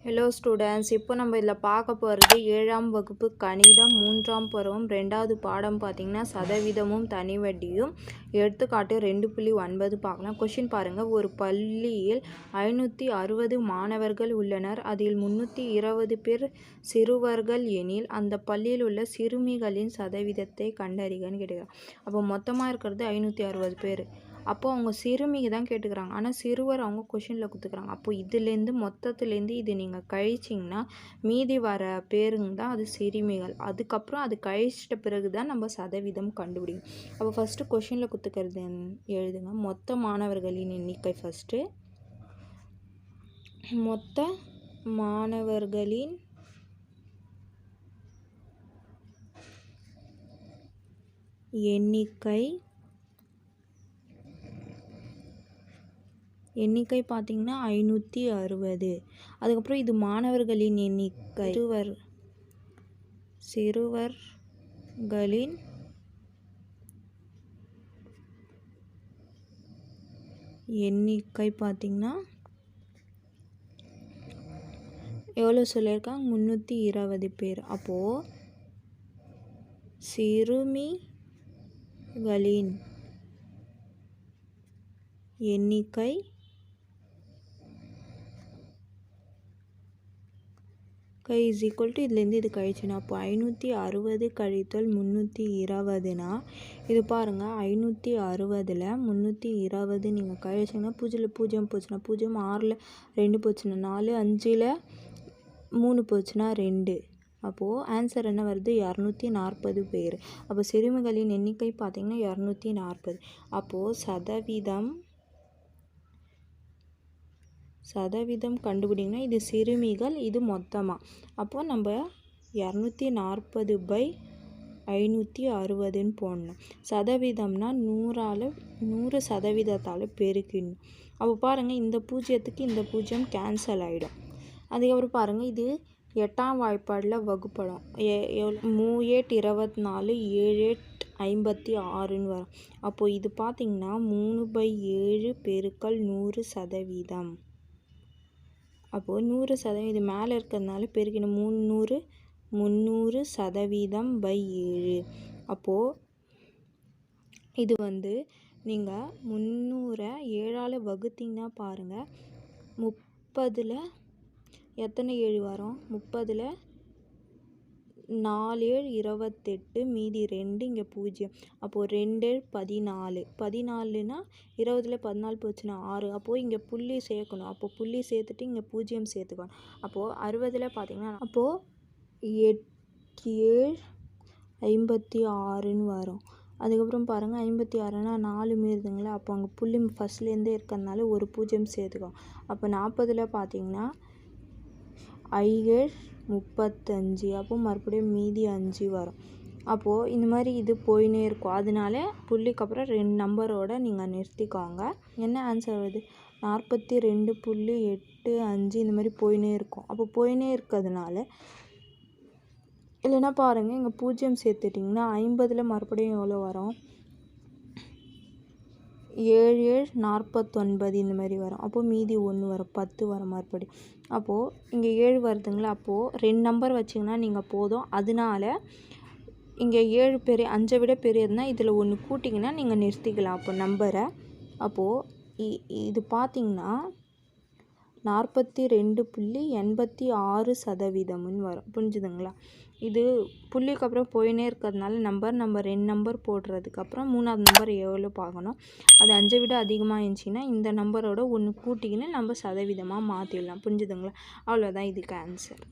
Hello students, இப்போ நம்ம இதில் பார்க்க போகிறது 7ஆம் வகுப்பு கணிதம் 3ஆம் பருவம் 2வது பாடம் பார்த்திங்கன்னா சதவீதமும் தனி வட்டியும். எடுத்துக்காட்டு 2.9 பார்க்கலாம். கொஷின் பாருங்கள். ஒரு பள்ளியில் 560 மாணவர்கள் உள்ளனர். அதில் 320 பேர் சிறுவர்கள் எனில் அந்த பள்ளியில் உள்ள சிறுமிகளின் சதவீதத்தை கண்டறிகன்னு கேட்டுக்கிறாங்க. அப்போ மொத்தமாக இருக்கிறது 560 பேர். அப்போது அவங்க சிறுமிக்கு தான் கேட்டுக்கிறாங்க. ஆனால் சிறுவர் அவங்க கொஷினில் கொடுத்துக்கிறாங்க. அப்போது இதுலேருந்து மொத்தத்துலேருந்து இது நீங்கள் கழிச்சிங்கன்னா மீதி வர பேருங்க தான் அது சிறுமிகள். அதுக்கப்புறம் அது கழிச்சிட்ட பிறகு தான் நம்ம சதவீதம் கண்டுபிடிக்கும். அப்போ ஃபஸ்ட்டு கொஷினில் கொடுத்துக்கிறது எழுதுங்க. மொத்த மாணவர்களின் எண்ணிக்கை. ஃபஸ்ட்டு மொத்த மாணவர்களின் எண்ணிக்கை பார்த்திங்கன்னா 560. அதுக்கப்புறம் இது மாணவர்களின் எண்ணிக்கை. சிறுவர்களின் எண்ணிக்கை பார்த்திங்கன்னா எவ்வளோ சொல்லியிருக்காங்க? 320 பேர். அப்போது சிறுமிகளின் எண்ணிக்கை இஸ் ஈக்குவல் டு இதுலேருந்து இது கழிச்சுனா அப்போ 560 கழித்தல் 320னா இது பாருங்கள். 560ல் 320 நீங்கள் கழிச்சிங்கன்னா 0 0 போச்சுன்னா 0, 6ல் 2 போச்சுன்னா 4, 5ல் 3 போச்சுன்னா 2. அப்போது ஆன்சர் என்ன வருது? 240 பேர். அப்போ சிறுமிகளின் எண்ணிக்கை பார்த்திங்கன்னா 240. அப்போது சதவீதம் கண்டுபிடிங்கன்னா இது சிறுமிகள், இது மொத்தமாக. அப்போது நம்ம 240/560ன்னு போடணும். சதவீதம்னா 100 சதவீதத்தால் பெருக்கணும். அப்போ பாருங்கள், இந்த 0க்கு இந்த 0 கேன்சல் ஆகிடும். அதுக்கப்புறம் பாருங்கள், இது 8ஆம் வாய்ப்பாடில் வகுப்படும். 3×8 24, 7×8 56ன்னு வரும். அப்போது இது பார்த்திங்கன்னா 3/7 பெருக்கல் 100 சதவீதம். அப்போது 100% இது மேலே இருக்கிறதுனால பெருக்கணும். 300 சதவீதம்/7. அப்போது இது நீங்கள் 300 7ஆல் வகுத்திங்கன்னா பாருங்கள், 30ல் எத்தனை 7 வரும்? 30ல் 4 7 28, மீதி 2 இங்கே 0. அப்போது 2 14. 14னா 20ல் 14 போச்சுன்னா 6. அப்போது இங்கே புள்ளி சேர்க்கணும். அப்போது புள்ளி சேர்த்துட்டு இங்கே 0 சேர்த்துக்கணும். அப்போது 60ல் பார்த்திங்கன்னா அப்போது 8 7 56ன்னு வரும். அதுக்கப்புறம் பாருங்கள், 56னா 4 மீறுதுங்களா? அப்போ அங்கே புள்ளி ஃபஸ்ட்லேருந்தே இருக்கிறதுனால ஒரு 0 சேர்த்துக்கோம். அப்போ 40ல் பார்த்திங்கன்னா 5 35. அப்போது மறுபடியும் மீதி 5 வரும். அப்போது இந்த மாதிரி இது போயினே இருக்கும். அதனால புள்ளிக்கு அப்புறம் 2 நம்பரோடு நீங்கள் நிறுத்திக்கோங்க. என்ன ஆன்சர் வருது? 42.85 இந்த மாதிரி போயினே இருக்கும். அப்போ போயினே இருக்கிறதுனால இல்லைன்னா பாருங்கள், இங்கே 0 சேர்த்துட்டிங்கன்னா 50ல் மறுபடியும் எவ்வளோ வரும்? 7 7 49 இந்த மாதிரி வரும். அப்போது மீதி 1 வரும், 10 வரும் மறுபடி. அப்போது இங்கே 7 வருதுங்களா? அப்போது 2 நம்பர் வச்சிங்கன்னா நீங்கள் போதும். அதனால இங்கே 7 பெரிய 5 விட பெரியதுன்னா இதில் 1 கூட்டிங்கன்னா நீங்கள் நிறுத்திக்கலாம் அப்போ நம்பரை. அப்போது இது பார்த்திங்கன்னா 42.86 சதவீதம்னு வரும். புரிஞ்சுதுங்களா? இது புள்ளிக்கு அப்புறம் போயினே இருக்கிறதுனால நம்ம 2 நம்பர் போடுறதுக்கப்புறம் 3ஆவது நம்பர் எவ்வளோ பார்க்கணும். அது 5 விட அதிகமாக இருந்துச்சுன்னா இந்த நம்பரோட 1 கூட்டிக்கின்னு நம்ம சதவீதமாக மாற்றிடலாம். புரிஞ்சுதுங்களா? அவ்வளோதான் இதுக்கு ஆன்சர்.